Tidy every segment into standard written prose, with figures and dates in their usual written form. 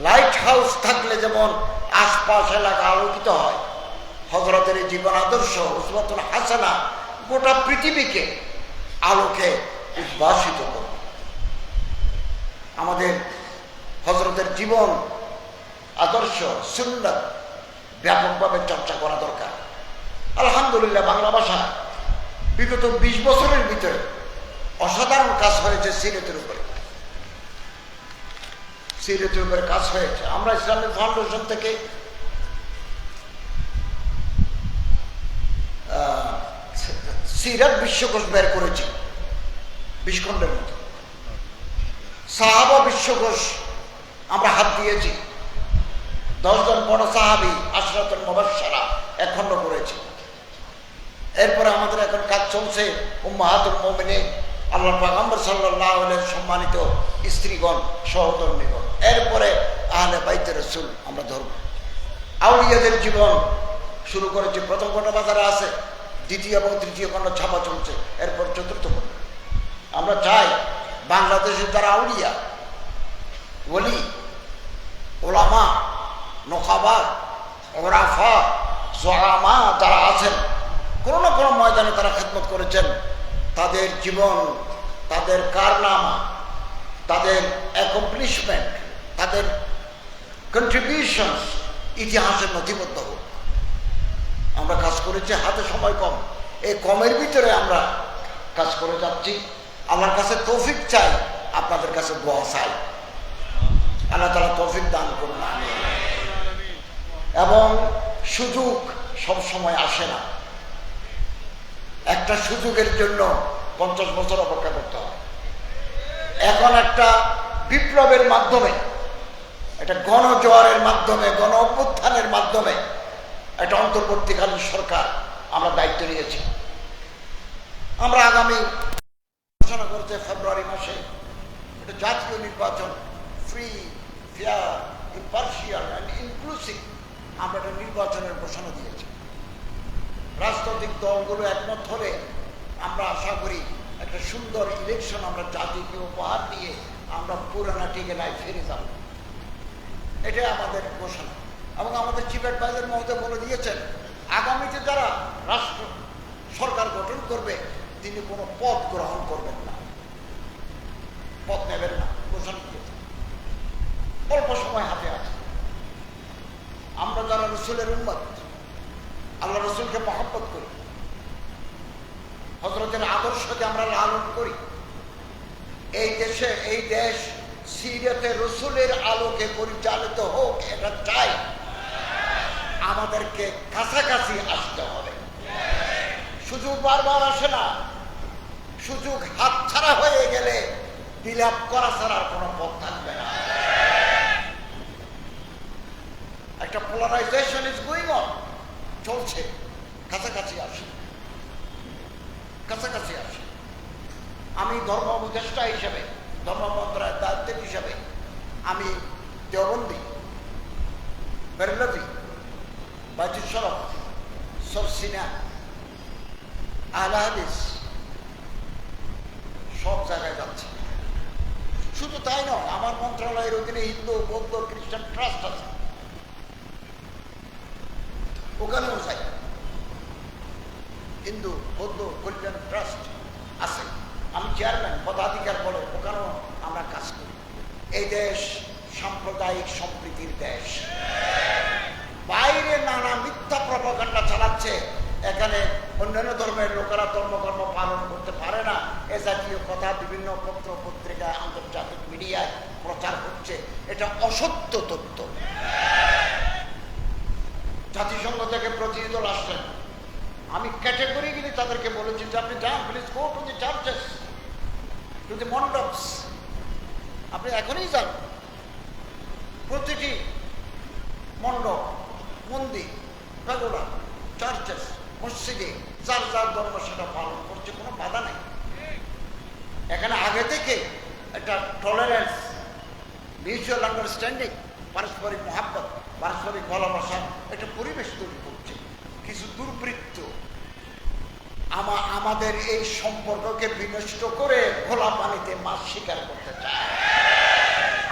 Light house থাকলে যেমন আশপাশ এলাকা আলোকিত হয়, হযরতের জীবন আদর্শ উসওয়াতুল হাসানা গোটা পৃথিবীকে আলোকে উদ্ভাসিত করবে। আমাদের হযরতের জীবন আদর্শ সুন্নাত ব্যাপকভাবে চর্চা করা দরকার। আলহামদুলিল্লাহ, বাংলা ভাষা বিগত 20 বছরের ভিতরে অসাধারণ কাজ হয়েছে সিরাতের উপরে। সিরাতের উপরে কাজ হয়েছে। আমরা ইসলামিক ফাউন্ডেশন থেকে সিরাত বিশ্বকোষ বের করেছি 20 খণ্ডের মতো। সাহাবা বিশ্বকোষ আমরা হাত দিয়েছি। 10 জন বড় সাহাবী আশরাতুল মুবাশশারা 1 খণ্ড করেছি। এরপরে আমাদের এখন কাজ চলছে উম্মাহাতুল মুমিনিন, আল্লাহর পয়গম্বর সাল্লাল্লাহু আলাইহি সম্মানিত স্ত্রীগণ, সহধর্মীগণ। এরপরে আহলে বাইতে রাসূল আমরা ধরব। আউলিয়াদের জীবন শুরু করেছি। প্রথম খণ্ড বাজারে আছে, দ্বিতীয় এবং তৃতীয় খণ্ড ছাপা চলছে, এরপর চতুর্থ খণ্ড। আমরা চাই বাংলাদেশের যারা আউলিয়া, ওলি, ওলামা, নোখাবা, ওরাফা, জোয়ামা যারা আছেন, কোনো না কোনো ময়দানে তারা খেদমত করেছেন, তাদের জীবন, তাদের কারনামা, তাদের অ্যাকমপ্লিশমেন্ট, তাদের কন্ট্রিবিউশনস ইতিহাসে নথিবদ্ধ হোক। আমরা কাজ করেছি, হাতে সময় কম, এই কমের ভিতরে আমরা কাজ করে যাচ্ছি। আমার কাছে তৌফিক চাই, আপনাদের কাছে দোয়া চাই। আল্লাহ তাআলা তৌফিক দান করুন। এবং সুযোগ সব সময় আসে না। একটা সুযোগের জন্য 50 বছর অপেক্ষা করতে হয়। এখন একটা বিপ্লবের মাধ্যমে, একটা গণজোয়ারের মাধ্যমে, গণ অভ্যুত্থানের মাধ্যমে একটা অন্তর্বর্তীকালীন সরকার আমরা দায়িত্ব নিয়েছি। আমরা আগামী ঘোষণা করছে ফেব্রুয়ারি মাসে একটা জাতীয় নির্বাচন, free, fair, impartial and inclusive, আমরা একটা নির্বাচনের ঘোষণা দিয়েছি। রাজনৈতিক দলগুলো একমত হলে আমরা আশা করি একটা সুন্দর ইলেকশন আমরা জাতিকে উপহার দিয়ে আমরা পুরানা ঠিকানায় ফিরে যাব। এটাই আমাদের ঘোষণা। এবং আমাদের চিফ অ্যাডভাইজার মহোদয় বলে দিয়েছেন, আগামীতে যারা রাষ্ট্র সরকার গঠন করবে তিনি কোনো পদ গ্রহণ করবেন না, পদ নেবেন না, ঘোষণা দিয়েছেন। অল্প সময় হাতে আছে। আমরা যারা রসুলের উম্মত, আল্লাহ রসুলকে মহব্বত করি, হযরতের আদর্শকে আমরা লালন করি, এই দেশে, এই দেশ সিরাতে রসুলের আলোকে পরিচালিত হোক, এটা চাই। আমাদেরকে কাছাকাছি আসতে হবে। সুযোগ বারবার আসে না। সুযোগ হাতছাড়া হয়ে গেলে বিলাপ করা ছাড়া কোনো পথ থাকবে না। একটা পোলারাইজেশন ইজ গোয়িং অন, চলছে। কাছাকাছি আসে, কাছাকাছি আসে। আমি ধর্ম উপদেষ্টা হিসেবে, ধর্ম মন্ত্রণালয়ের দায়িত্বের হিসাবে আমি দেওবন্দি, বেরলভি, বাইতুল শরফ, সরসিনা, আহলে হাদিস সব জায়গায় যাচ্ছে। শুধু তাই নয়, আমার মন্ত্রণালয়ের অধীনে হিন্দু, বৌদ্ধ, খ্রিস্টান ট্রাস্ট আছে, ওখানেও যাই। হিন্দু, বৌদ্ধ কল্যাণ ট্রাস্ট আছে, আমি চেয়ারম্যান, পদাধিকার বলে ওখানেও আমরা কাজ করি। এই দেশ সাম্প্রদায়িক সম্প্রীতির দেশ। বাইরে নানা মিথ্যা প্রপাগান্ডা চালাচ্ছে, এখানে অন্যান্য ধর্মের লোকেরা ধর্মকর্ম পালন করতে পারে না, এ জাতীয় কথা বিভিন্ন পত্র পত্রিকায়, আন্তর্জাতিক মিডিয়ায় প্রচার হচ্ছে। এটা অসত্য তথ্য। জাতিসংঘ থেকে প্রতিনিধি দল আসছেন, আমি ক্যাটেগরিক্যালি তাদেরকে বলেছি যে আপনি যান, please go to the churches, to the মন্ডপস, আপনি এখনই যান। প্রতিটি মণ্ডপ, মন্দির, প্যাগোডা, চার্চেস, মসজিদে যার যার ধর্ম সেটা পালন করছে, কোনো বাধা নেই। এখানে আগে থেকে একটা টলারেন্স, মিউচুয়াল আন্ডারস্ট্যান্ডিং, পারস্পরিক মহাব্বত, পারস্পরিক ভালোবাসা একটা পরিবেশ তৈরি করছে। কিছু দুর্বৃত্ত আমাদের এই সম্পর্ককে বিনষ্ট করে খোলা পানিতে মাছ শিকার করতে চায়।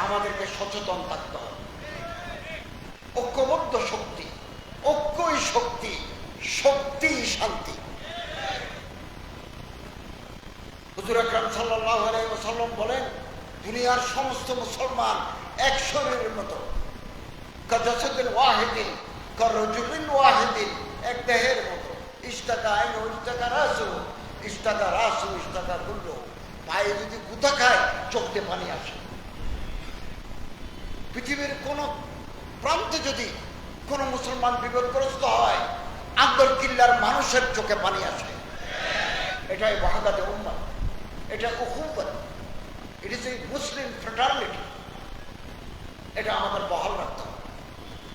আমাদেরকে সচেতন থাকতে হবে। ঐক্যবদ্ধ শক্তি, ঐক্যই শক্তি, শক্তি শান্তি। হুজুর আকরাম সাল্লাল্লাহু আলাইহি ওয়াসাল্লাম বলেন, দুনিয়ার সমস্ত মুসলমান এক শরীরের মতো, কাজাসাদিন ওয়াহিদিন কারজুলিন ওয়াহিদিন, এক দেহের মতো। ইস্তাকা আইন ইস্তাকা রাসু, ইস্তাকা রাসু ইস্তাকা কুল্লু। পায়ে যদি গুতা খায় চোখ দিয়ে পানি আসে। পৃথিবীর কোন প্রান্তে যদি কোন মুসলমান বিপদগ্রস্ত হয়, আন্দর কিল্লার মানুষের চোখে পানি আসে। এটাই ওয়াহদাতে উম্মাহ, এটা উখুওয়াত, it is a Muslim fraternity. এটা আমাদের বহাল রাখতে হবে।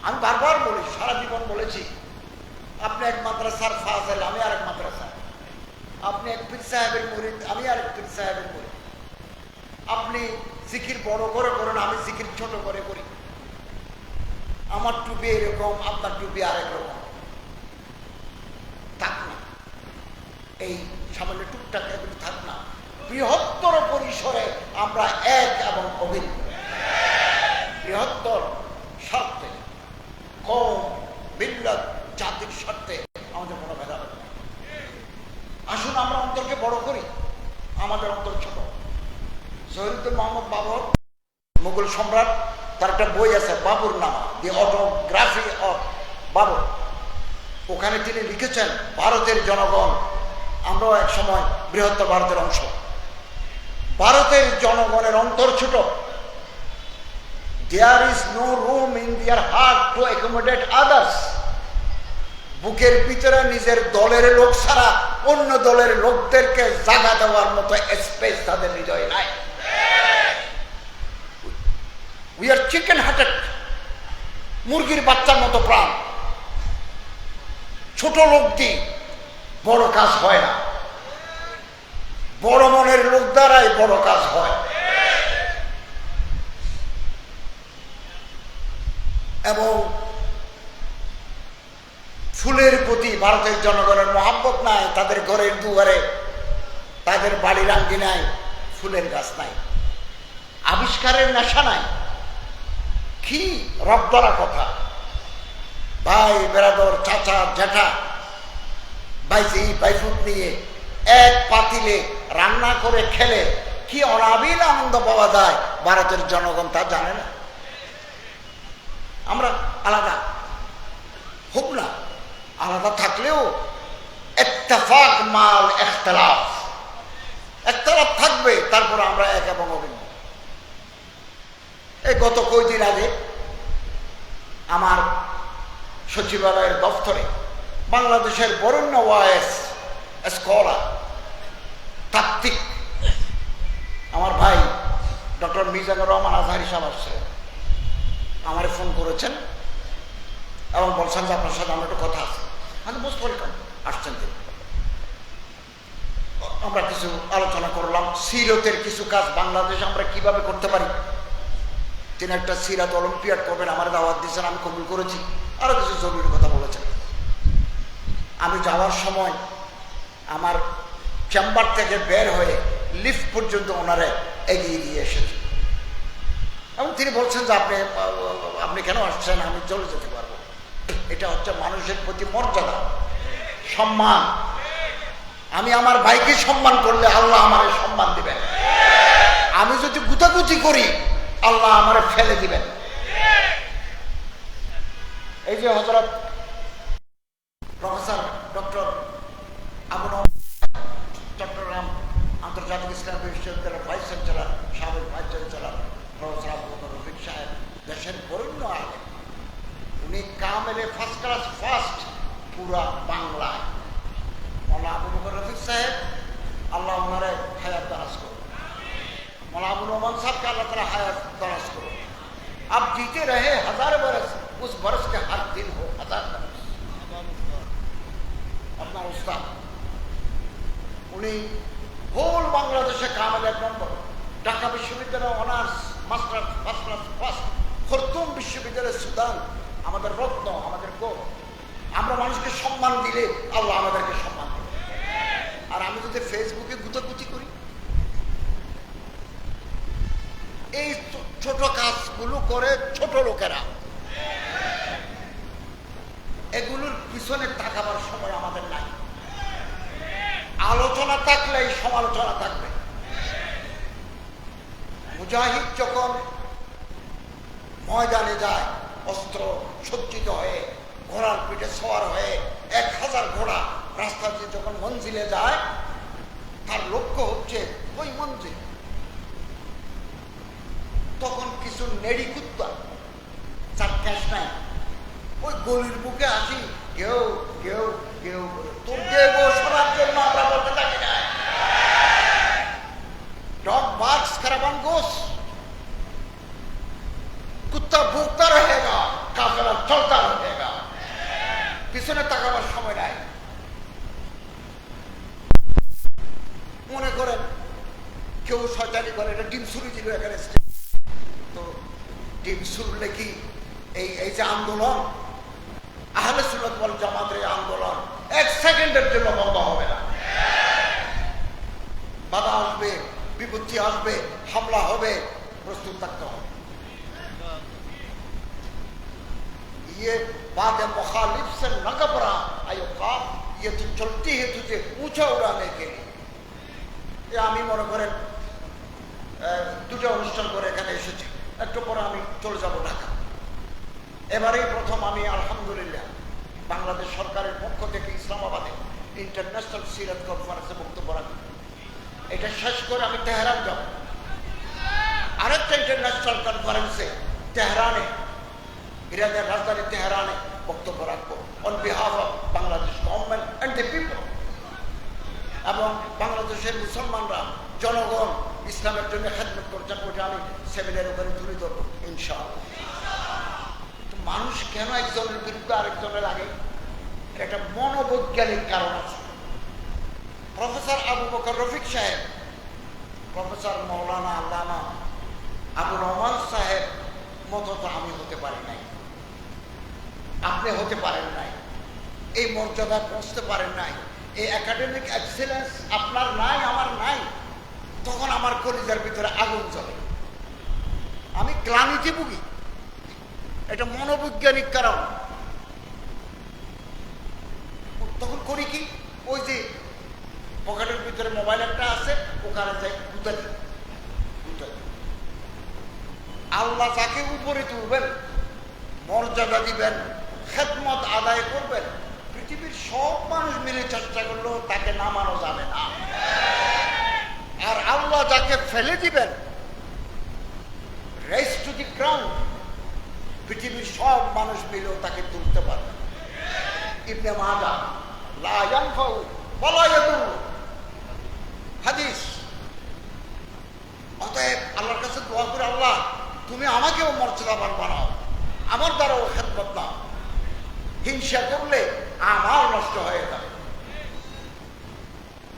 আমি বারবার বলি, সারা জীবন বলেছি, আপনি এক মাদ্রাসার ফাজেল, আমি আরেক মাদ্রাসা। আপনি এক পীর সাহেবের মুরিদ, আমি আরেক পীর সাহেবের মুরিদ। আপনি জিকির বড় করে করেন, আমি জিকির ছোট করে করি। আমার টুপি এরকম, আপনার টুপি আরেক রকম। থাক না, এই সামান্য টুকটাক এগুলি থাক না। বৃহত্তর পরিসরে আমরা এক এবং অভিন্ন। বৃহত্তর স্বার্থে, কওম, মিল্লাত, জাতির স্বার্থে আমাদের কোনো ভেদাভেদ নেই। আসুন আমরা অন্তরকে বড় করি, আমাদের অন্তর ছোট। শহীদুল মোহাম্মদ বাবর, মুঘল সম্রাট, তার একটা বই আছে বাবুর নামা, দি অটোগ্রাফি অফ বাবর। ওখানে তিনি লিখেছেন, ভারতের জনগণ, আমরাও এক সময় বৃহত্তর ভারতের অংশ। ভারতের জনগণের অন্তর ছোট। There is no room in their heart to accommodate others. বুকের ভিতরে নিজের দলের লোক ছাড়া অন্য দলের লোকদেরকে জায়গা দেওয়ার মতো স্পেস তাদের হৃদয়ে নাই। We are chicken hearted, মুরগির বাচ্চার মতো প্রাণ। ছোট লোক দিয়ে বড় কাজ হয় না, বড় মনের লোক দ্বারাই বড় কাজ হয়। এবং ফুলের প্রতি ভারতের জনগণের মহাব্বত নাই। তাদের ঘরের দুয়ারে, তাদের বাড়ির আঙ্গিনায় ফুলের গাছ নাই, আবিষ্কারের নেশা নাই। কি রবদরা কথা! ভাই বেরাদর, চাচা জ্যাঠা, ভাইজি ভাইফুট নিয়ে এক পাতিলে রান্না করে খেলে কি অনাবিল আনন্দ পাওয়া যায়, ভারতের জনগণ তা জানে না। আমরা আলাদা হোক না, আলাদা থাকলেও ইত্তেফাক মাল ইখতিলাফ, ইখতিলাফ থাকবে, তারপর আমরা এক এবং অভিন্ন। এই গত কয়েকদিন আগে আমার সচিবালয়ের দপ্তরে বাংলাদেশের বরেণ্য ওয়াইস স্কলার, তাত্ত্বিক আমার ভাই ডক্টর মিজানুর রহমান আজহারি সাহেব আসছিলেন। আমারে ফোন করেছেন এবং বলছেন যে আপনার সাথে আমার একটু কথা আছে। আমি বুঝতে পারলাম আসছেন তিনি। আমরা কিছু আলোচনা করলাম, সিরতের কিছু কাজ বাংলাদেশে আমরা কিভাবে করতে পারি। তিনি একটা সিরাত অলিম্পিয়াড করবেন, আমার দাওয়াত দিয়েছেন, আমি কবুল করেছি। আরো কিছু জরুরি কথা বলেছেন। আমি যাওয়ার সময় আমার চেম্বার থেকে বের হয়ে লিফট পর্যন্ত ওনারে এগিয়ে দিয়ে এসেছি এবং তিনি বলছেন যে আপনি কেন আসছেন, আমি চলে যেতে পারবো। এটা হচ্ছে মানুষের প্রতি মর্যাদা, সম্মান। আমি আমার ভাইকে সম্মান করলে আল্লাহ আমারে সম্মান দিবেন। আমি যদি গুতাগুতি করি আল্লাহ আমারে ফেলে দিবেন। এই যে হযরত প্রফেসর ডক্টর আবু নওয়াব, চট্টগ্রাম আন্তর্জাতিক ইসলামী বিশ্ববিদ্যালয়ের ভাইস চ্যান্সেলর, সাবেক vice chancellor professor Abu Bakar Rafiq Saheb, দেশের বরেণ্য আলেম। উনি কামেলে ফার্স্ট ক্লাস ফার্স্ট পুরা বাংলায়। মৌলানা আবু বকর রফিক সাহেব, আল্লাহ ওনারে হায়াত দারাজ করুন। मौलाना अबू नौमान साहब का अल्लाह ताला हयात दराज करो। आप जीते रहे 1000 बरस, उस बरस के हर दिन हो 1000 बरस। अपना उस्ताद उन्नी होल बांग्लादेशे कामेल एक नम्बर, ढाका विश्वविद्यालय honours master first class first, Khartoum বিশ্ববিদ্যালয় সুদান, আমাদের রত্ন, আমাদের গৌরব। আমরা মানুষকে সম্মান দিলে আল্লাহ আমাদেরকে সম্মান দেবে। আর আমি যদি ফেসবুকে গুতাগুতি করি, এই ছোট কাজগুলো করে ছোট লোকেরা, এগুলোর পিছনে তাকাবার সময় আমাদের নাই। আলোচনা থাকলেই সমালোচনা থাকবে। মুজাহিদ যখন ময়দানে যায় অস্ত্র সজ্জিত হয়ে, ঘোড়ার পিঠে সওয়ার হয়ে 1000 ঘোড়া রাস্তা দিয়ে যখন মঞ্জিলে যায়, তার লক্ষ্য হচ্ছে ওই মঞ্জিল। তখন কিছু নেড়ি কুত্তা, যার ক্যাশ নাই, ওই গলির বুকে আসি কেউ কেউ কেউ তোর দেব শোনার জন্য আমরা বলতে থাকি না। डॉग बार्क्स कराबान गोस, कुत्ता भूखता रहेगा, काफिला चलता रहेगा। পিছনে তাকাবার সময় নাই। মনে করেন কেউ শয়তানি করে, এটা ডিম ছুরি দিল এখানে, তো ডিম ছুড়লে কি এই যে আন্দোলন, আহলে সুন্নাত ওয়াল জামাতের আন্দোলন 1 সেকেন্ডের জন্য বন্ধ হবে না। বাধা আসবে, বিপত্তি আসবে, হামলা হবে, প্রস্তুত থাকতে হবে। ये बात मुखालिफ से न घबरा आयोका, ये तो चलती है तुझे ऊंचा उड़ाने के लिए। আমি মনে করেন দুটো অনুষ্ঠান করে এখানে এসেছি, একটু পরে আমি চলে যাব ঢাকা। এবারেই প্রথম আমি আলহামদুলিল্লাহ বাংলাদেশ সরকারের পক্ষ থেকে ইসলামাবাদে ইন্টারন্যাশনাল সিরাত কনফারেন্সে বক্তব্য রাখব। এটা শেষ করে আমি তেহরান যাব, আরেকটা ইন্টারন্যাশনাল কনফারেন্সে তেহরানে, ইরানের রাজধানী তেহরানে বক্তব্য রাখবো on behalf of Bangladesh government and the people. এবং বাংলাদেশের মুসলমানরা, জনগণ ইসলামের জন্য খেদমত করছেন, ওটা আমি সেমিনারের উপরে তুলে ধরবো ইনশাআল্লাহ। মানুষ কেন একজনের বিরুদ্ধে আরেকজনের লাগে, এর একটা মনোবৈজ্ঞানিক কারণ আছে। প্রফেসর আবু বকর রফিক সাহেব, প্রফেসর মৌলানা আল্লামা আবু রহমান সাহেব মতো তো আমি হতে পারি নাই, আপনি হতে পারেন নাই, এই মর্যাদা পৌঁছতে পারেন নাই, এই একাডেমিক এক্সেলেন্স আপনার নাই, আমার নাই। তখন আমার কলিজার ভিতরে আগুন জ্বলে, আমি ক্লান্তি ভুগি। এটা মনোবৈজ্ঞানিক কারণ। তখন করি কি, ওই যে পকেটের ভিতরে মোবাইল একটা আছে, ওখানে যাই গুতাই। আল্লাহ যাকে উপরে তুলবেন, মর্যাদা দিবেন, খেদমত আদায় করবেন, পৃথিবীর সব মানুষ মিলে চেষ্টা করলেও তাকে নামানো যাবে না। আর আল্লাহ যাকে ফেলে দিবেন, রেস টু দি গ্রাউন্ড, পৃথিবীর সব মানুষ মিলেও তাকে তুলতে পারবে। ইবনে মাজাহ লা ইয়ানফাউ ওয়ালা ইয়াদুর, হাদিস। অতএব আল্লাহর কাছে দোয়া করে, আল্লাহ তুমি আমাকেও মর্যাদাবান বানাও, আমার দ্বারাও খেদমত দাও। হিংসা করলে আমার নষ্ট হয়ে যাবে।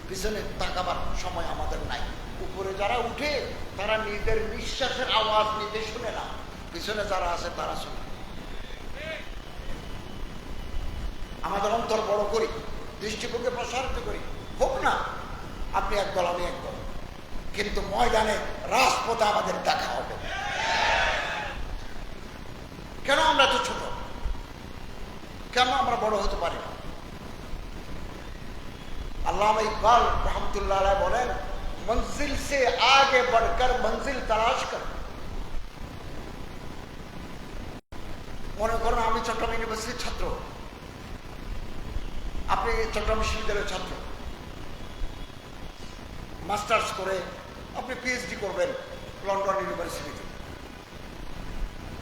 পিছনে তাকাবার সময় আমাদের নাই। উপরে যারা উঠে তারা নিজেদের নিঃশ্বাসের আওয়াজ নিজে শুনে না, পিছনে যারা আছে তারা শুনে। আমাদের অন্তর বড় করি, দৃষ্টিভঙ্গি প্রসারিত করি, হোক না আপনি একদল আমি একদল, কিন্তু ময়দানে রাজপথে আমাদের দেখা হবে। কেন আমরা তো ছোট, কেন আমরা বড় হতে পারি না? আল্লামা ইকবাল রহমতুল্লাহ আলাইহ বলেন, মঞ্জিল সে আগে বড়কর মঞ্জিল তালাশ কর। মনে করুন আমি চট্টগ্রাম ইউনিভার্সিটির ছাত্র, আপনি চট্টগ্রাম বিশ্ববিদ্যালয়ের ছাত্র, মাস্টার্স করে আপনি পিএইচডি করবেন লন্ডন ইউনিভার্সিটিতে,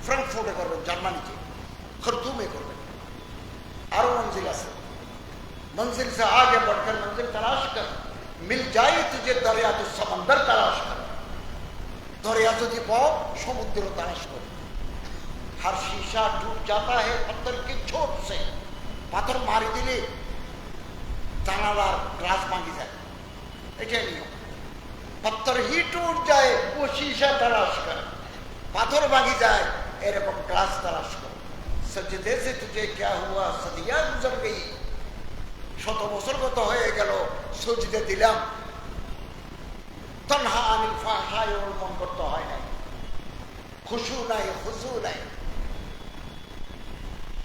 ফ্রাঙ্কফুর্টে করবেন, জার্মানিতে, খরতুমে করবেন। আরো মঞ্জিল আছে। मंजिल से आगे बढ़कर मंजिल तलाश कर, मिल जाए तुझे दरिया तो समंदर तलाश कर। दरिया যদি পাও সমুদ্র তালাশ করো। हर शीशा टूट जाता है पत्थर की चोट से। পাথর মারি দিলে জানালার গ্লাস ভাঙি যায়, এটাই নিয়ম। पत्थर ही टूट जाए वो शीशा तलाश कर। পাথর ভাঙি যায় এরকম গ্লাস তালাশ করো। सजदे से तुझे क्या हुआ, सदियां गुजर गई। শত বছর গত হয়ে গেল, সজদে দিলাম, তানহা আনিল ফাহশায় মন করতে হয় নাই, খুশু নাই, খুশু নাই।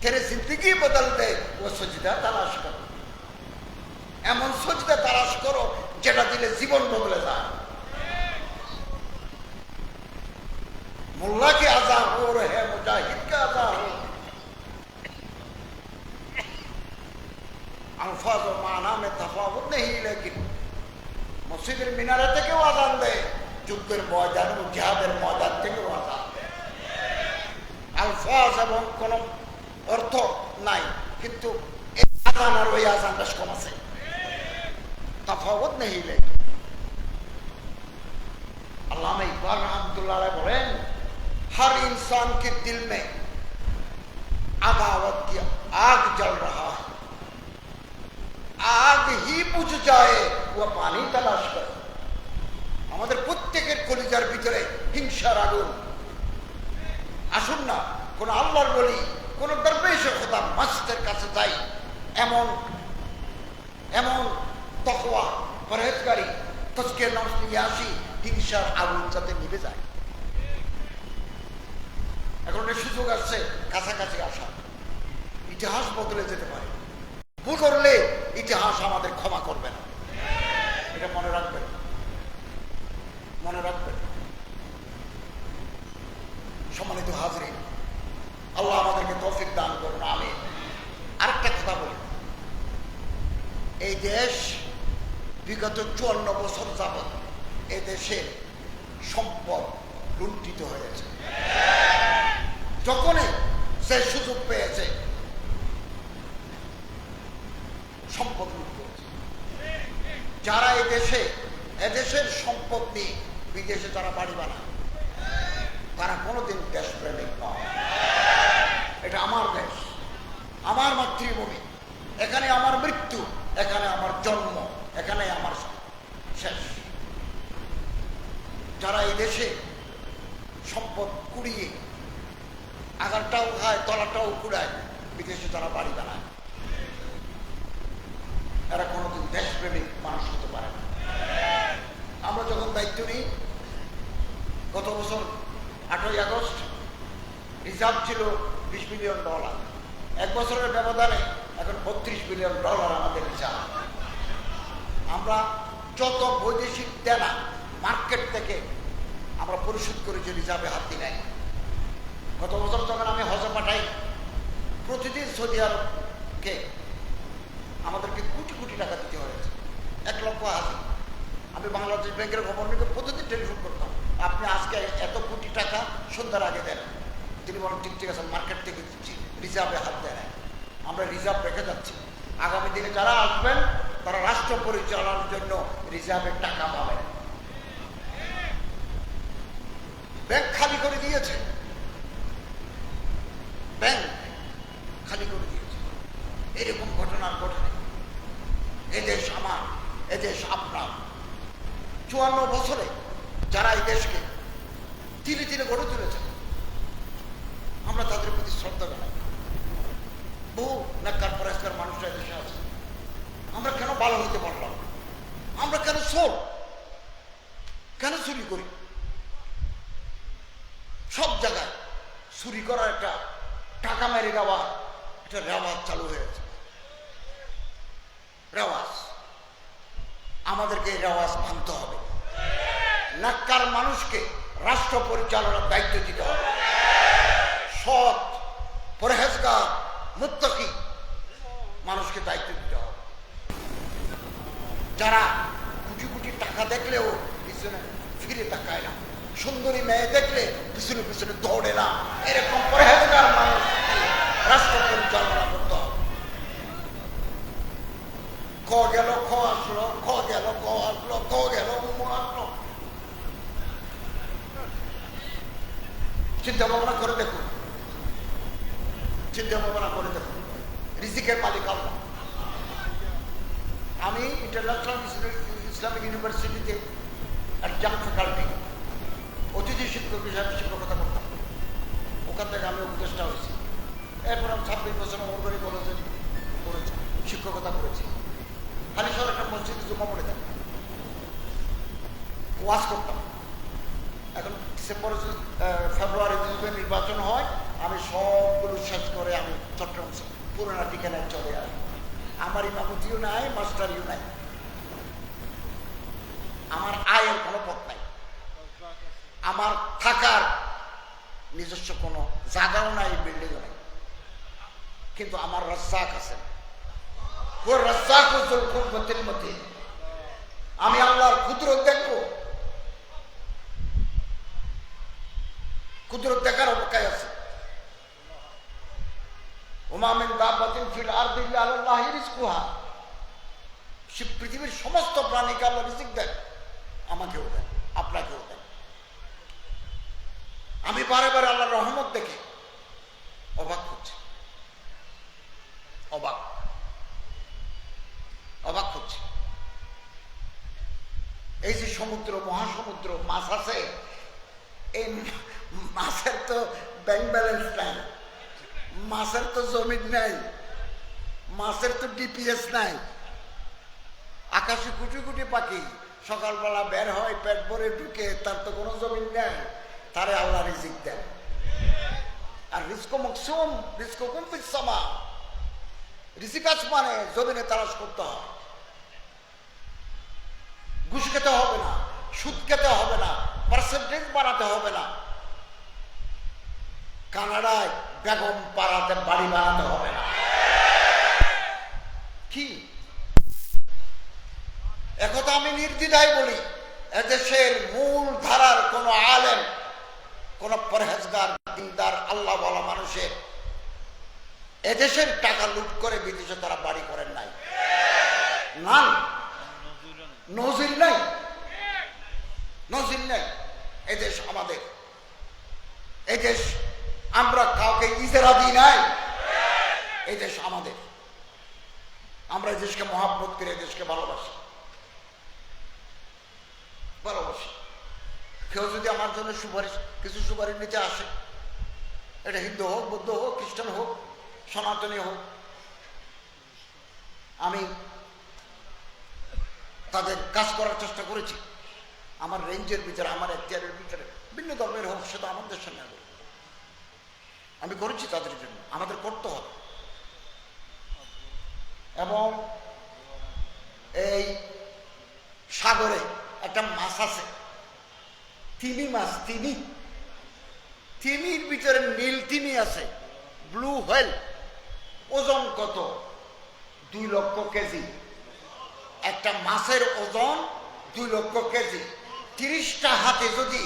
तेरे जिंदगी बदल दे वो सजदा तलाश करो এমন সজদা তালাশ করো যেটা দিলে জীবন বদলে যায় মোল্লা के आजाद हो रहे मुजाहिद का आजाद हो अल्फाज और माना में तफावत नहीं लेकिन মসজিদের মিনারে থেকেও আযান দেয় যুদ্ধের ময়দান ও জিহাদের ময়দান থেকেও আযান দেয় আলফাজ এবং কোনো অর্থ নাই কিন্তু এই আযান আর ওই আযান বেশ কম আছে तफावत नहीं लेकिन अल्लामा इकबाल रहमतुल्लाह अलैह बोलें हर इंसान के दिल में अदावत की आग जल रहा है आग ही बुझ जाए वो पानी तलाश करे আমাদের প্রত্যেকের কলিজার ভিতরে হিংসার আগুন আসুন না কোন আল্লাহর ওলি কোন দরবেশ খোদা মাস্তের কাছে যাই এমন এমন তকওয়া পরহেজগারি তজকিয়া নফস নিয়ে আসি হিংসার আগুন যাতে নিভে যায় এখন এই সুযোগ আসছে কাছাকাছি আসা ইতিহাস বদলে যেতে পারে ভুল করলে ইতিহাস আমাদের ক্ষমা করবে না এটা মনে রাখবেন মনে রাখবেন সম্মানিত হাজরিন আল্লাহ আমাদেরকে তৌফিক দান করুন আমিন আরেকটা কথা বলি এই দেশ বিগত 54 বছর যাবত এই দেশের সম্পদ লুণ্ঠিত হয়েছে যখনই সে সুযোগ পেয়েছে সম্পদ লুট করেছে যারা এই দেশে এদেশের সম্পদ নিয়ে বিদেশে যারা বাড়ি বানায় তারা কোনোদিন দেশপ্রেমিক নয় এটা আমার দেশ আমার মাতৃভূমি এখানে আমার মৃত্যু এখানে আমার জন্ম এখানে আমার শেষ যারা এই দেশে সম্পদ কুড়িয়ে আগারটাও খায় তলাটাও কুড়ায় বিদেশে তারা বাড়ি বানায় এরা কোনোদিন দেশপ্রেমিক মানুষ হতে পারে না আমরা যখন দায়িত্ব নিই গত বছর 8ই আগস্ট রিজার্ভ ছিল $20 বিলিয়ন এক বছরের ব্যবধানে এখন $32 বিলিয়ন আমাদের রিজার্ভ আমরা যত বৈদেশিক দেনা মার্কেট থেকে আমরা পরিশোধ করেছি রিজার্ভে হাত দিই নাই গত বছর যখন আমি হজে পাঠাই প্রতিদিন সৌদি আরবকে আমাদেরকে কোটি কোটি টাকা দিতে হয়েছে 1 লক্ষ হাজি আমি বাংলাদেশ ব্যাংকের গভর্নরকে প্রতিদিন টেলিফোন করতাম আপনি আজকে এত কোটি টাকা সন্ধ্যার আগে দেন তিনি বলেন ঠিক আছে মার্কেট থেকে দিচ্ছি রিজার্ভে হাত দেয় না আমরা রিজার্ভ রেখে যাচ্ছি আগামী দিনে যারা আসবেন তারা রাষ্ট্র পরিচালনার জন্য রিজার্ভের টাকা পাবেন ব্যাংক খালি করে দিয়েছে ব্যাংক খালি করে দিয়েছে এরকম ঘটনা ঘটে এদেশ আমার এদেশ আপনার 54 বছরে যারা এই দেশকে তিলে তিলে গড়ে তুলেছে আমরা তাদের প্রতি শ্রদ্ধা জানাই বহু নাক্কার পরেশকার মানুষরা দেশে আছে আমরা কেন ভালো হইতে পারলাম আমরা কেন চোর কেন চুরি করি সব জায়গায় চুরি করার একটা টাকা মেরে দেওয়া একটা রেওয়াজ চালু হয়েছে রেওয়াজ আমাদেরকে এই রেওয়াজ মানতে হবে নাক্কার মানুষকে রাষ্ট্র পরিচালনার দায়িত্ব দিতে হবে সৎ পরহেজগার মুত্তাকি মানুষকে দায়িত্ব দিতে হবে যারা কোটি কোটি টাকা দেখলেও পিছনে ফিরে তাকায় না সুন্দরী মেয়ে দেখলে পিছনে পিছনে দৌড়ে না এরকম পরহেজগার মানুষ রাষ্ট্র পরিচালনা করতে হবে ক গেল খ আসলো খ গেল ক আসলো ক গেল আসলো চিন্তা ভাবনা করে দেখুন চিন্তা ভাবনা করে দেখুন রিজিকের মালিক আল্লাহ আমি ইন্টারন্যাশনাল ইসলামিক ইউনিভার্সিটিতে অ্যাডজাঙ্ক ফ্যাকাল্টি অতিথি শিক্ষক হিসাবে শিক্ষকতা করতাম ওখান থেকে আমি উপদেষ্টা হয়েছি এরপর আমি 26 বছর মরগরি কলেজে করেছি শিক্ষকতা করেছি হালিশহর একটা মসজিদে জমা পড়ে থাকি ওয়াজ করতাম এখন ডিসেম্বর ফেব্রুয়ারি নির্বাচন হয় আমি সবগুলো শেষ করে আমি চট্টগ্রাম পুরোনো ঠিকানায় চলে আসি। আমার ইমামতিও নাই, মাস্টারিও নাই, আমার আয়ের কোনো পথ নাই, আমার থাকার নিজস্ব কোনো জায়গাও নাই, বিল্ডিংও নাই, কিন্তু আমার রাজ্জাক আছেন। ওর রাজ্জাক মধ্যে আমি আল্লাহর কুদরত দেখবো, কুদরত দেখার অপেক্ষায় আছে। ওমা মিন দাব্বাতিন ফিল আরদি ইল্লা আলাল্লাহি রিজকুহা, পৃথিবীর সমস্ত প্রাণীকে আল্লাহ রিজিক দেন, আমাকেও দেন, আপনাকেও দেন। আমি বারে বারে আল্লাহর রহমত দেখে অবাক হচ্ছে, অবাক অবাক হচ্ছে। এই যে সমুদ্র, মহাসমুদ্র, মাছ আছে, এই মাছের তো ব্যাংক ব্যালেন্স নাই, মাছের তো জমিন নাই, মাছের তো ডিপিএস নাই। আকাশে কোটি কোটি পাখি সকালবেলা বের হয়, পেট ভরে ঢুকে, তার তো কোনো জমিন নাই, তারে আল্লাহ রিজিক দেন। আর রিজক মকসুম, রিজক কুমফিস সামা, রিজিক আসমানে, জমিনে তালাশ করতে হয়। ঘুষ খেতে হবে না, সুদ খেতে হবে না, পার্সেন্টেজ বাড়াতে হবে না, কানাডায় বেগম পাড়াতে বাড়ি বানাতে হবে না। কি একথা আমি নির্দ্বিধায় বলি, এদেশের মূল ধারার কোন আলেম, কোন পরহেজগার, দিনদার, আল্লাহ ওয়ালা মানুষের এদেশের টাকা লুট করে বিদেশে তারা বাড়ি করেন নাই, না, নজির নাই, নজির নাই। এদেশ আমাদের, এদেশ আমরা কাউকে ইজারা দিই নাই, এদেশ আমাদের। আমরা এদেশকে মহাব্বত করে এদেশকে ভালোবাসি, ভালোবাসি। কেউ যদি আমার জন্য সুপারিশ, কিছু সুপারিশ নিতে আসে, এটা হিন্দু হোক, বৌদ্ধ হোক, খ্রিস্টান হোক, সনাতনী হোক, আমি তাদের কাজ করার চেষ্টা করেছি আমার রেঞ্জের ভিতরে, আমার এখতিয়ারের ভিতরে। ভিন্ন ধর্মের হোক, সেটা আমাদের সঙ্গে আমি করেছি তাদের জন্য, আমাদের করতে হবে। এবং এই সাগরে একটা মাছ আছে, তিমি মাছ, তিমির ভিতরে নীল তিমি আছে, ব্লু হোয়েল। ওজন কত? 2 লক্ষ কেজি। একটা মাছের ওজন 2 লক্ষ কেজি। 30টা হাতে যদি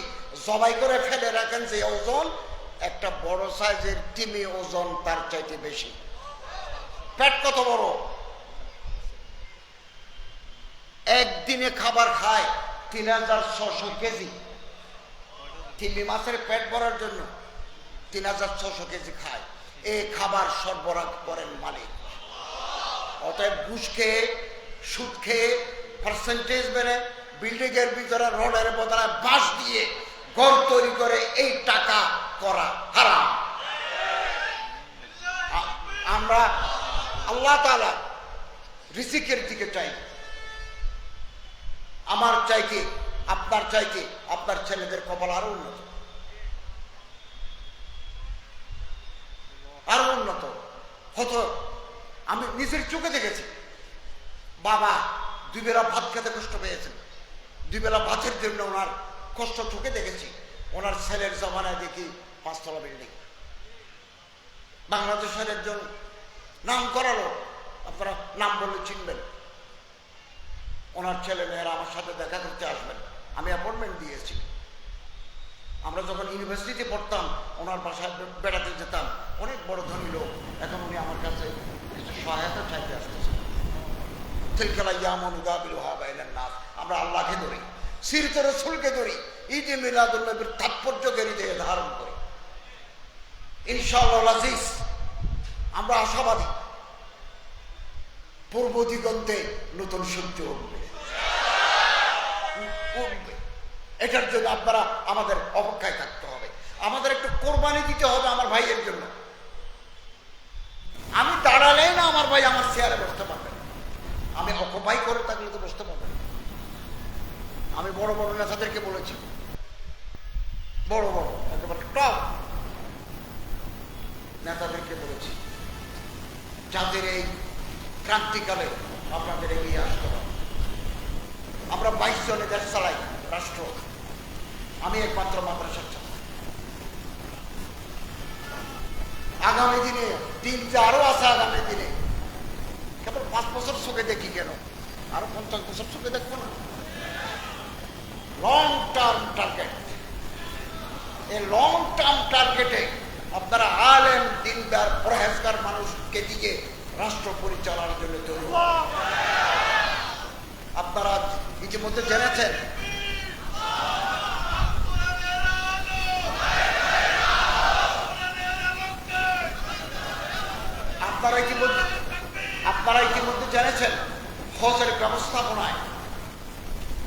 জবাই করে ফেলে রাখেন, যে ওজন, একটা বড় সাইজের তিমি ওজন তার চাইতে বেশি। পেট কত বড়! একদিনে খাবার খায় 3600 কেজি। তিমি মাছের পেট ভরার জন্য 3600 কেজি খায়। এই খাবার সরবরাহ করেন মালিক। অতএব ঘুষ খেয়ে, সুদ খেয়ে, পার্সেন্টেজ মেনে বিল্ডিং এর ভিতরে রডের বদলায় বাঁশ দিয়ে ঘর তৈরি করে এই টাকা করা হারাম। আমরা আল্লাহ তাআলা রিজিকের দিকে চাই। আমার চাই কি, আপনার চাই কি, আপনার ছেলেদের কপাল আরো উন্নত, আরো উন্নত হতো। আমি নিজের চোখে দেখেছি, বাবা 2 বেলা ভাত খেতে কষ্ট পেয়েছেন, 2 বেলা ভাতের জন্য ওনার কষ্ট চোখে দেখেছি। ওনার ছেলের জমানায় দেখি 5 তলা বিল্ডিং। বাংলাদেশের একজন নাম করালো, আপনারা নাম বললে চিনবেন। ওনার ছেলে মেয়েরা আমার সাথে দেখা করতে আসবেন, আমি অ্যাপয়েন্টমেন্ট দিয়েছি। আমরা যখন ইউনিভার্সিটিতে পড়তাম, ওনার বাসায় বেড়াতে যেতাম। অনেক বড় ধনী লোক, এখন উনি আমার কাছে কিছু সহায়তা চাইতে আসতেছে। আমরা আল্লাহকে ধরি, সিরতে রাসূলকে ধরি, ঈদে মিলাদুন নবীর তাৎপর্যকে হৃদয়ে ধারণ করি। ইনশাআল্লাহ আজিজ, আমরা আশাবাদী, পূর্ব দিগন্তে নতুন সূর্য উঠবে। এটার জন্য আপনারা আমাদের অপেক্ষায় থাকতে হবে। আমাদের একটু কোরবানি দিতে হবে আমার ভাইয়ের জন্য। আমি দাঁড়ালেই না আমার ভাই আমার চেয়ারে বসতে পারবে না, আমি অকুপাই করে থাকলে তো বসতে পারবে না। আমি বড় বড় নেতাদেরকে বলেছি, বড় বড় একেবারে টপ নেতাদেরকে বলেছি, যাদের এই ক্রান্তিকালে আপনাদের এগিয়ে আসতে হবে। আমরা 22 জনে দেশ চালাই, রাষ্ট্র। আমি একমাত্র মাদ্রাসার ছাত্র। আগামী দিনে দিন যে আরো আছে, আগামী দিনে কেবল 5 বছর চোখে দেখি কেন, আরো 50 বছর চোখে দেখবো না? Long term target. এই লং টার্ম টার্গেটে আপনারা আলেম, দিনদার, পরহেজগার মানুষকে দিয়ে রাষ্ট্র পরিচালনার জন্য তৈরি। আপনারা ইতিমধ্যে জেনেছেন আপনারা ইতিমধ্যে জেনেছেন হজের ব্যবস্থাপনায়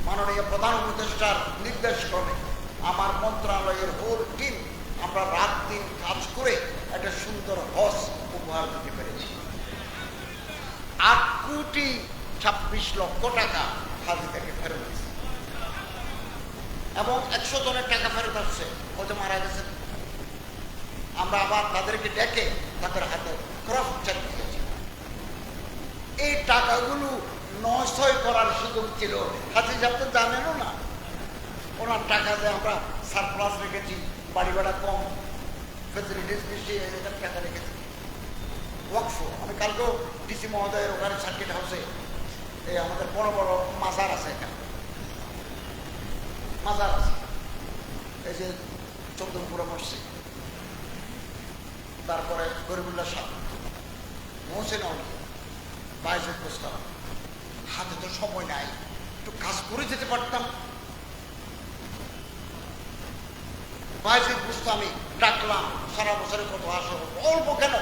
মাননীয় প্রধান উপদেষ্টার নির্দেশ ক্রমে আমার মন্ত্রণালয়ের হোল টিম আমরা রাত দিন কাজ করে একটা সুন্দর হজ উপহার দিতে পেরেছি। 8,26,00,000 টাকা হাজি থেকে ফেরত দিয়েছে এবং 100 জনের টাকা ফেরত আসছে। হয়তো মারা গেছেন, আমরা আবার তাদেরকে ডেকে তাদের হাতে ক্রস চেক দিয়েছি। এই টাকাগুলো নয় করার সুযোগ ছিল। হাজি সাহেব তো জানেনও না, ওনার টাকা দিয়ে আমরা সারপ্লাস রেখেছি, বাড়ি ভাড়া কম, ফেসিলিটিস বেশি, এটার টাকা রেখেছি। ওয়াকফ, আমি কালকেও ডিসি মহোদয়ের ওখানে সার্কিট হাউসে এই আমাদের বড় বড় মাজার আছে, এখানে মাজার আছে, এই যে চন্দনপুরা মসজিদ, তারপরে গরিবুল্লাহ শাহ, মোহসেন আউলিয়া, বাইজেদ গোস্তারা। হাতে তো সময় নাই, একটু কাজ করে যেতে পারতাম। বাইজেদ গোস্তামি ডাকলাম, সারা বছরে কত আসো, অল্প কেন,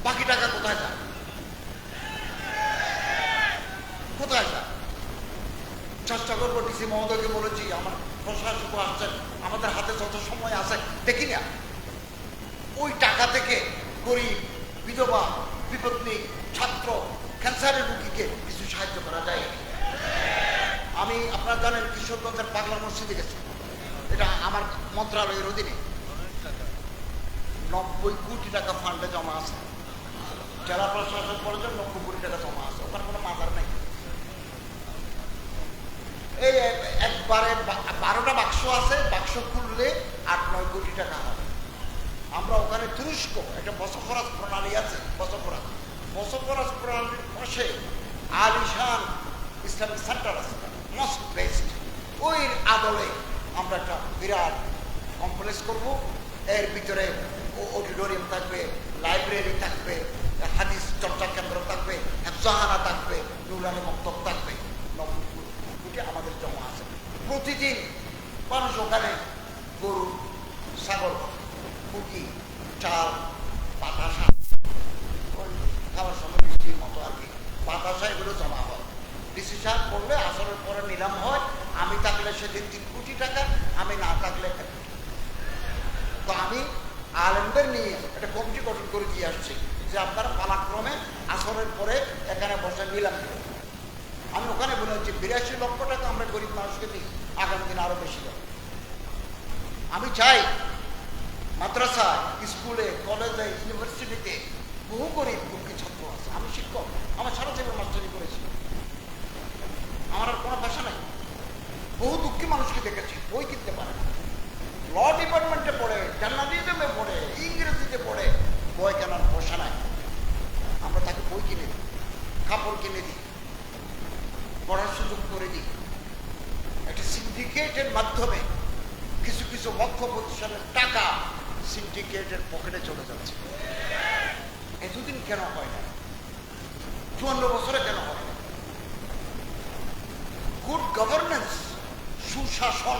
বাকি টাকা কোথায় যায়? কোথায় যায়? চেষ্টা করবো। ডিসি মহোদয়কে বলেছি, আমার প্রশাসক আসছেন, আমাদের হাতে যত সময় আছে দেখি না, ওই টাকা থেকে গরিব, বিধবা, বিপত্নী, ছাত্র, ক্যান্সারের রোগীকে কিছু সাহায্য করা যায়। আমি, আপনারা জানেন, কিশোরগঞ্জের পাগলা মসজিদে গেছি, এটা আমার মন্ত্রণালয়ের অধীনে। 90 কোটি টাকা ফান্ডে জমা আছে, জেলা প্রশাসন পর্যন্ত 90 কোটি টাকা জমা আছে, ওখানে কোনো মাজার নাই। এই একবারে 12টা বাক্স আছে, বাক্স খুললে 8-9 কোটি টাকা হয়। আমরা ওখানে তুরস্ক একটা বসফরাজ প্রণালী আছে, বসফরাজ প্রণালীর পাশে আলিশান ইসলামিক সেন্টার আছে, মস্ট বেস্ট। ওই আদলে আমরা একটা বিরাট কমপ্লেক্স করব। এর ভিতরে অডিটোরিয়াম থাকবে, লাইব্রেরি থাকবে, হাদিস চর্চা কেন্দ্র থাকবে, হেফজাহানা থাকবে, নুরানি মক্তব থাকবে। 90 কোটি আমাদের জমা আছে। প্রতিদিন মানুষ ওখানে গরু, ছাগল, মুরগি, চাল, বাতাসা, ওই খাবার সময় বৃষ্টির মতো আর কি, বাতাসা এগুলো জমা হয়। ডিসি সাহেব করলে আসরের পরে নিলাম হয়। আমি থাকলে সেদিন 3 কোটি টাকা, আমি না থাকলে 1 কোটি। তো আমি আলেমদের নিয়ে একটা কমিটি গঠন করে দিয়ে আসছি যে আপনারা পালাক্রমে আসরের পরে এখানে বসে নিলাম দেবেন। আমি ওখানে বলেছি 82 লক্ষ টাকা আমরা গরিব মানুষকে দিই, আগামী দিন আরো বেশি হবে। আমি চাই মাদ্রাসা, স্কুলে, কলেজে, ইউনিভার্সিটিতে বহু গরিব দুঃখী ছাত্র আছে। আমি শিক্ষক, আমার সারা জীবন মাস্টারি করেছি, আমার আর কোনো ভাষা নাই। বহু দুঃখী মানুষকে দেখেছি, বই কিনতে পারে না, ল ডিপার্টমেন্টে পড়ে, জার্নালিজমে পড়ে, ইংরেজিতে পড়ে, বই কেনার পয়সা নাই। আমরা তাকে বই কিনে দিই, কাপড় কিনে দিই, পড়ার সুযোগ করে দিই। একটা সিন্ডিকেটের মাধ্যমে কিছু কিছু লক্ষ প্রতিষ্ঠানের টাকা সিন্ডিকেটের পকেটে চলে যাচ্ছে। এতদিন কেন হয় না? 54 বছরে কেন হয় না? গুড গভর্নেন্স, সুশাসন,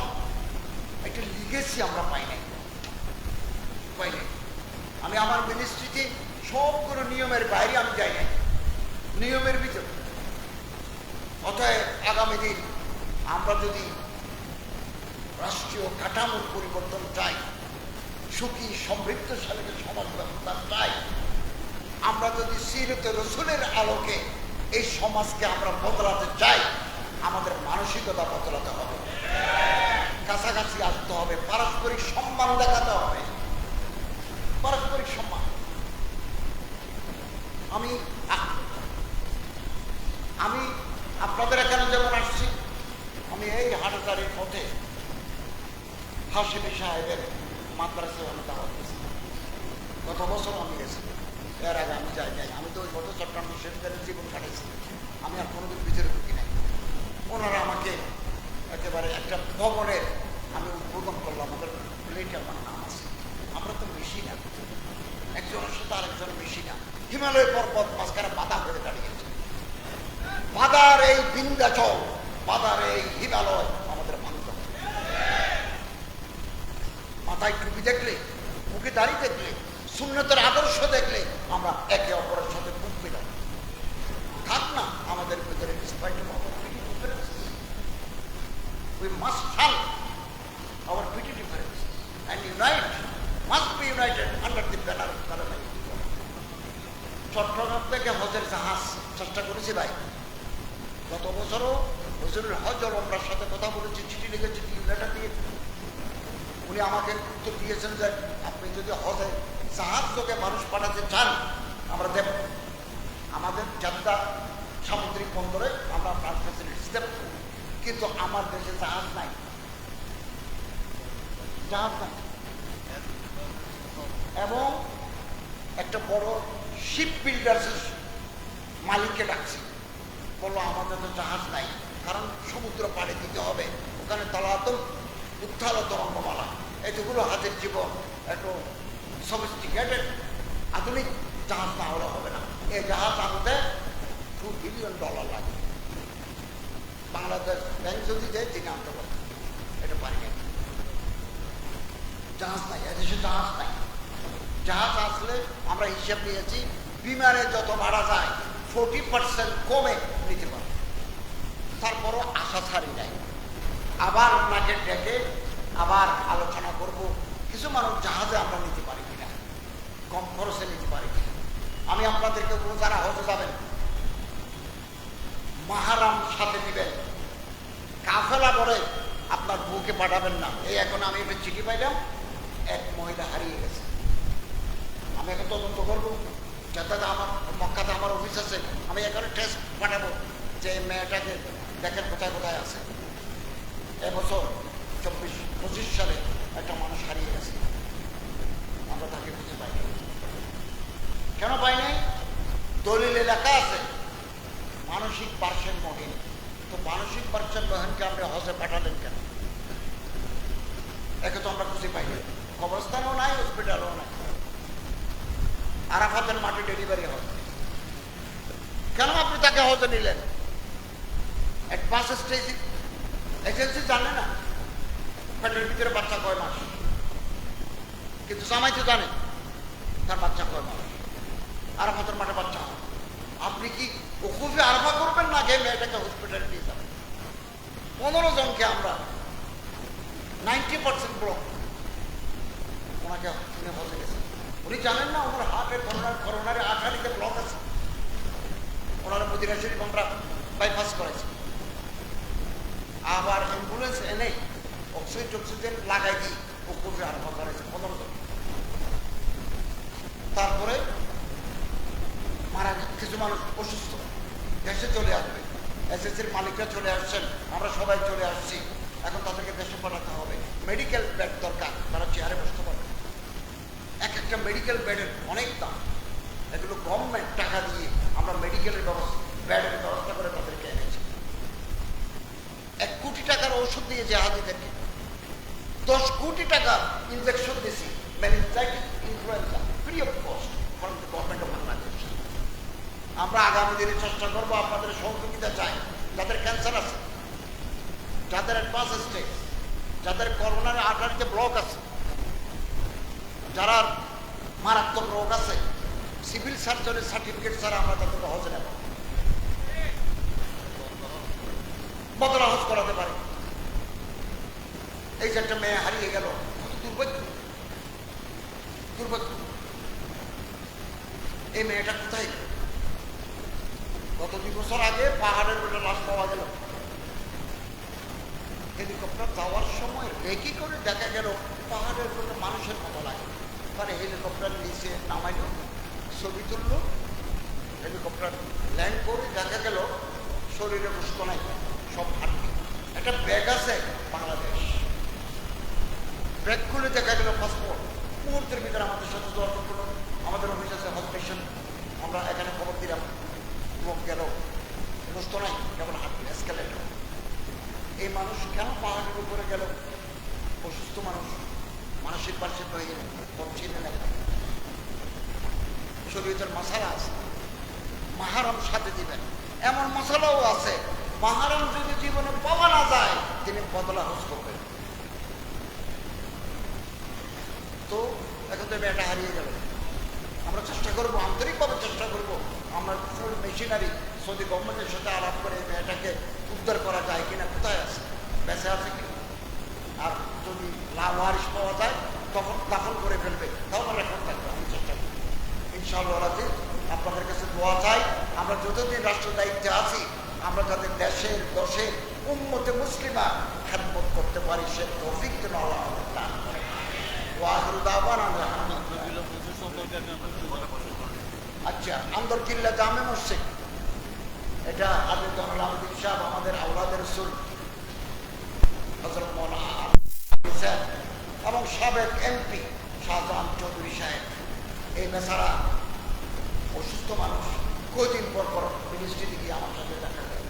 একটা লিগেসি আমরা পাই নাই। আমি আমার মিনিস্ট্রিতে সবগুলো নিয়মের বাইরে আমি যাই নাই, নিয়মের ভিতরে। অতএব আগামী দিন আমরা যদি রাষ্ট্রীয় কাঠামোর পরিবর্তন চাই, সুখী সমৃদ্ধশালী সমাজ ব্যবস্থা চাই, আমরা যদি সিরতে রসুলের আলোকে এই সমাজকে আমরা বদলাতে চাই, আমাদের মানসিকতা বদলাতে হবে, কাছাকাছি আসতে হবে, পারস্পরিক সম্মান দেখাতে হবে। পারস্পরিক সম্মান, আমি আমি আপনাদের এখানে যেমন আসছি, আমি এই হাটাচারির পথে হাসিমি সাহেবের মাদ্রাসায় আমি দাওয়াত দিয়েছি। গত বছর আমি গেছি, এর আগে আমি যাই নাই। আমি তো ওই গত চট্টগ্রাম শহীদের জীবন কাটাইছি, আমি আর কোনোদিন ভিতরে ঢুকি নাই। ওনারা আমাকে একেবারে একটা ভবনের আমি উদ্বোধন করলাম, ওদের প্লেটে আমার নাম আছে। আমরা তো মিশি না, একজনের সাথে আরেকজন মিশি না। হিমালয় পর্বত মাঝখানে বাধা করে দাঁড়িয়েছে। বাধার এই বিন্ধ্যাচল, বাধার এই হিমালয় আমাদের ভাঙতে হবে। মাথায় টুপি দেখলে, মুখে দাড়ি দেখলে, সুন্নতের আদর্শ দেখলে আমরা একে অপরের সাথে বুক পেলাম। থাক না আমাদের ভিতরে we must fight our petty differences and unite, must be united under the banner of Karamai. Chittagong থেকে হজের জাহাজ চেষ্টা করেছি ভাই। গত বছরও হুজুরুল হজ ও ওমরার সাথে কথা বলেছি, চিঠি লিখেছি, লেটার দিয়ে উনি আমাকে উত্তর দিয়েছেন যে আপনি যদি হজে জাহাজ যোগে মানুষ পাঠাতে চান আমরা দেব। আমাদের জেদ্দা সামুদ্রিক বন্দরে আমরা আপনার ফ্যাসিলিটিস দেব, কিন্তু আমার দেশে জাহাজ নাই, জাহাজ নাই। এবং একটা বড় শিপ বিল্ডার্সের মালিককে ডাকছি, বললো আমাদের তো জাহাজ নাই, কারণ সমুদ্র পাড়ে দিতে হবে, ওখানে তলাতল উত্থাল তরঙ্গমালা, এতগুলো হাতের জীবন একটু সফিস্টিকেটেড আধুনিক জাহাজ না হলে হবে না। এই জাহাজ আনতে $2 বিলিয়ন লাগে। বাংলাদেশ ব্যাংক যদি দেয় তিনি আনতে পারেন, এটা পারি না। জাহাজ নাই, এদেশে জাহাজ নাই। জাহাজ আসলে আমরা হিসাব নিয়েছি বিমানে যত ভাড়া যায় 40% কমে নিতে পারে। তারপরও আশা ছাড়ি নাই। আবার ওনাকে ডেকে আবার আলোচনা করব, কিছু মানুষ জাহাজে আমরা নিতে পারি কিনা, কম খরচে নিতে পারি কিনা। আমি আপনাদেরকে বলবো যারা হজে যাবেন মাহারাম সাথে দিবেন, কাফেলা বলে আপনার বউকে পাঠাবেন না। এই এখন আমি একটা চিঠি পাইলাম, এক মহিলা হারিয়ে গেছে। আমি এখন তদন্ত করবো, যাতে আমার মক্কাতে আমার অফিস আছে, আমি এখানে টেস্ট পাঠাবো যে মেয়েটাকে দেখেন কোথায় কোথায় আছে। এবছর 24-25 সালে একটা মানুষ হারিয়ে গেছে, আমরা তাকে খুঁজে পাই। কেন পাই নাই? দলিলে লেখা আছে মানসিক ভারসাম্যহীন। তো মানসিক ভারসাম্যহীনকে আমরা হজে পাঠালেন কেন? একে তো আমরা খুঁজে পাই না, কবরস্থানও নাই, হসপিটালও নাই। আরাফাতের মাঠে ডেলিভারি হয়, কেন আপনি তাকে হজে নিলেন? অ্যাডভান্স স্টেজ এজেন্সি জানে না পেটের ভিতরে বাচ্চা কয় মাস, কিন্তু জামাই তো জানে তার বাচ্চা কয় মাস। আরাফাতের মাঠে বাচ্চা হয়, আপনি কি ওকুফে আরফা করবেন না গিয়ে মেয়েটাকে হসপিটালে নিয়ে যাবেন? 15 জনকে আমরা 90% ব্লক, ওনাকে শুনে হজে গেছে। উনি জানেন না ওনার হার্টের করোনারে আঠারিতে ব্লক আছে, ওনারা মদিনা শরীফ আমরা বাইপাস করেছে। আবার অ্যাম্বুলেন্স এনে অক্সিজেন লাগাই দিই ওকুফে আরফা করেছে 15 জন। তারপরে মারা কিছু মানুষ অসুস্থ, দেশে চলে আসবে, এসএসসির মালিকরা চলে আসছেন, আমরা সবাই চলে আসছি। এখন তাদেরকে দেশে পাঠাতে হবে, মেডিকেল বেড দরকার, তারা চেয়ারে বসতে পারবে। এক একটা মেডিকেল বেডের অনেক দাম, এগুলো গভর্নমেন্ট টাকা দিয়ে আমরা মেডিকেলের ব্যবস্থা, বেডের ব্যবস্থা করে তাদেরকে এনেছি। 1 কোটি টাকার ওষুধ দিয়ে জাহাজিদেরকে 10 কোটি টাকার ইনজেকশন দিয়েছি, meningitis, influenza, free of cost from the government of Bangladesh. আমরা আগামী দিনে চেষ্টা করবো, আপনাদের সহযোগিতা চাই। যাদের ক্যান্সার আছে, যাদের অ্যাডভান্স স্টেজ, যাদের করোনার আর্টারিতে ব্লক আছে, যারা মারাত্মক রোগ আছে, সিভিল সার্জনের সার্টিফিকেট ছাড়া আমরা তাদেরকে হজ নেব, বদলা হজ করাতে পারি। এই যে একটা মেয়ে হারিয়ে গেল, দুর্ভাগ্য, দুর্ভাগ্য। এই মেয়েটা কোথায়? গত 2 বছর আগে পাহাড়ের উপরে লাশ পাওয়া গেল। হেলিকপ্টার যাওয়ার সময় রেকি করে দেখা গেল পাহাড়ের উপরে মানুষের মতো লাগে, মানে হেলিকপ্টার নিচে নামাইল, ছবি তুললো, হেলিকপ্টার ল্যান্ড করে দেখা গেল শরীরে বুঝতো নাই, সব হাঁটবে। একটা ব্যাগ আছে বাংলাদেশ, ব্যাগ খুলে দেখা গেল পাসপোর্ট। মুহূর্তের ভিতরে আমাদের সাথে যোগাযোগ করলো, আমাদের অফিস আছে হসপিটাল, আমরা এখানে খবর দিলাম, এবং গেল বুঝতো নাই, কেমন হাঁটবে এসকেলেটর। এই মানুষ কেন পাহাড়ের উপরে গেল? অসুস্থ মানুষ, মানসিক পার্শ্ব হয়ে গেল, পৌঁছিলেন একটা শরীরের মশালা আছে, মাহারাম সাথে দিবেন। এমন মশালাও আছে, মাহারাম যদি জীবনে পাওয়া না যায় তিনি বদলা হজ করবেন। তো এখন তো এটা হারিয়ে গেল। আমরা চেষ্টা করবো, আন্তরিকভাবে চেষ্টা করবো, আমরা ফুল মেশিনারি সৌদি গভর্নমেন্টের সাথে আলাপ করে মেয়েটাকে উদ্ধার করা যায় কিনা, কোথায় আছে, বেঁচে আছে কি। আর যদি লাওয়ারিশ পাওয়া যায় তখন দাফন করে ফেলবে, তাহলে রেকর্ড থাকবে। আমি চেষ্টা করি ইনশাআল্লাহ। আপনাদের কাছে দোয়া চাই, আমরা যতদিন রাষ্ট্র দায়িত্বে আছি আমরা যাতে দেশের দশের উম্মতে মুসলিমা খেদমত করতে পারি, সে তৌফিক যেন আল্লাহ আমাদের দান করে। আচ্ছা, আন্দরকিল্লা জামে মসজিদ, এটা আদি আহমদ সাহেব আমাদের আওলাদের রাসূল হযরত মাওলানা এবং সাবেক এমপি শাহজাহান চৌধুরী সাহেব, এই বেচারা অসুস্থ মানুষ, কদিন পর পর মিনিস্ট্রিতে গিয়ে আমার সাথে দেখা যায়।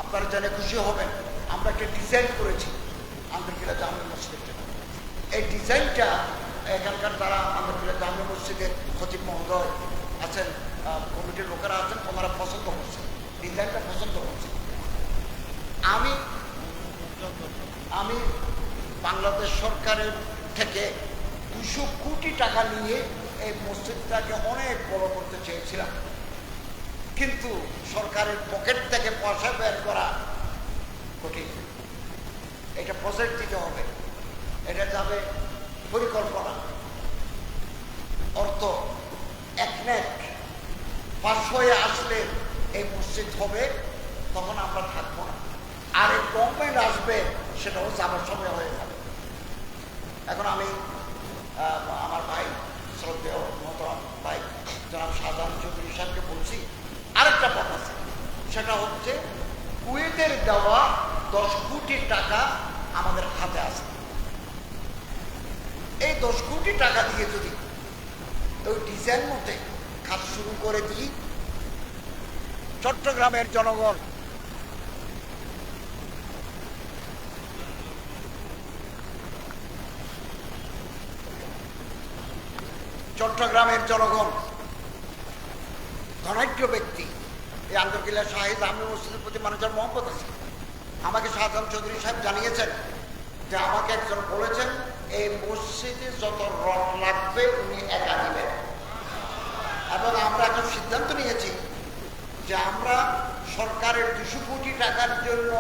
আপনারা জেনে খুশি হবেন, আমরা একটা ডিজাইন করেছি আন্দরকিল্লা জামে মসজিদের জন্য। এই ডিজাইনটা এখানকার যারা আন্দরকিল্লা জামে মসজিদের খতিব মহোদয় আছেন, কমিটির লোকেরা আছেন, ওনারা পছন্দ করছে, ডিজাইনটা পছন্দ করছে। আমি বাংলাদেশ সরকারের থেকে 200 কোটি টাকা নিয়ে এই মসজিদটাকে অনেক বড় করতে চেয়েছিলাম, কিন্তু সরকারের পকেট থেকে পয়সা বের করা কঠিন। এটা প্রজেক্ট দিতে হবে, এটা যাবে পরিকল্পনা, অর্থ এক নেক পাশ হয়ে আসলে এই মসজিদ হবে, তখন আমরা থাকবো না। আর এই গভর্নমেন্ট আসবে, সেটাও যাবার সময় হয়ে যাবে। এখন আমি আমার ভাই শ্রদ্ধেয় মোহতরম ভাই জনাব শাহজাহান চৌধুরী সাহেবকে বলছি, আরেকটা কথা আছে, সেটা হচ্ছে কুয়েতের দেওয়া 10 কোটি টাকা আমাদের হাতে আছে। এই 10 কোটি টাকা দিয়ে যদি ওই ডিজাইন মতে কাজ শুরু করে দিই, চট্টগ্রামের জনগণ ধনাঢ্য ব্যক্তি, এই আন্দরকিল্লা শাহিদ আহমেদ মসজিদের প্রতি মানুষের মহব্বত আছে। আমাকে শাহজাহান চৌধুরী সাহেব জানিয়েছেন যে আমাকে একজন বলেছেন এই মসজিদে যত রড লাগবে উনি একা দিবেন, এবং আমরা এখন সিদ্ধান্ত নিয়েছি যে আমরা সরকারের 200 কোটি টাকার জন্য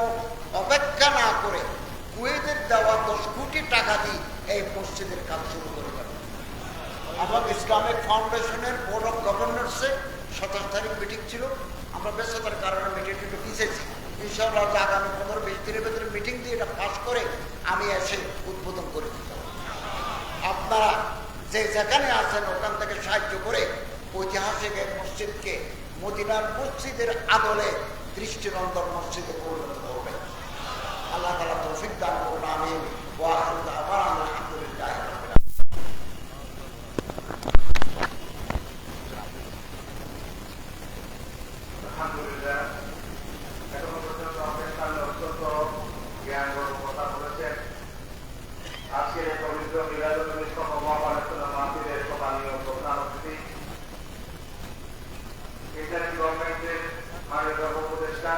অপেক্ষা না করে কুয়েতের দেওয়া 10 কোটি টাকা দিয়ে এই মসজিদের কাজ শুরু করে দেব। এবং ইসলামিক ফাউন্ডেশনের বোর্ড অফ গভর্নরসে 27 তারিখ মিটিং ছিল, আমরা ব্যস্ততার কারণে মিটিংটা একটু পিছিয়েছি। ইনশাআল্লাহ আগামী 15-20 দিনের ভেতরে মিটিং দিয়ে এটা পাস করে আমি এসে উদ্বোধন করে দিতাম। আপনারা যে যেখানে আছেন ওখান থেকে সাহায্য করে ঐতিহাসিক এই মসজিদকে মদিনার মসজিদের আদলে দৃষ্টিনন্দন মসজিদে পরিণত করবেন। আল্লাহ তাআলা তৌফিক দান করুন। আমিন। ওয়া আখিরু দাওয়ানা আলহামদুলিল্লাহি রাব্বিল আলামিন। আলহামদুলিল্লাহ, এখনো পর্যন্ত আমাদের সামনে অত্যন্ত জ্ঞানগত কথা বলেছেন। আজকের এই পবিত্র মিলাদুন নবী সাল্লাল্লাহু আলাইহি ওয়াসাল্লাম মাহফিলের সম্মানীয় প্রধান অতিথি, ইন্টারিম গভর্নমেন্টের মাননীয় উপদেষ্টা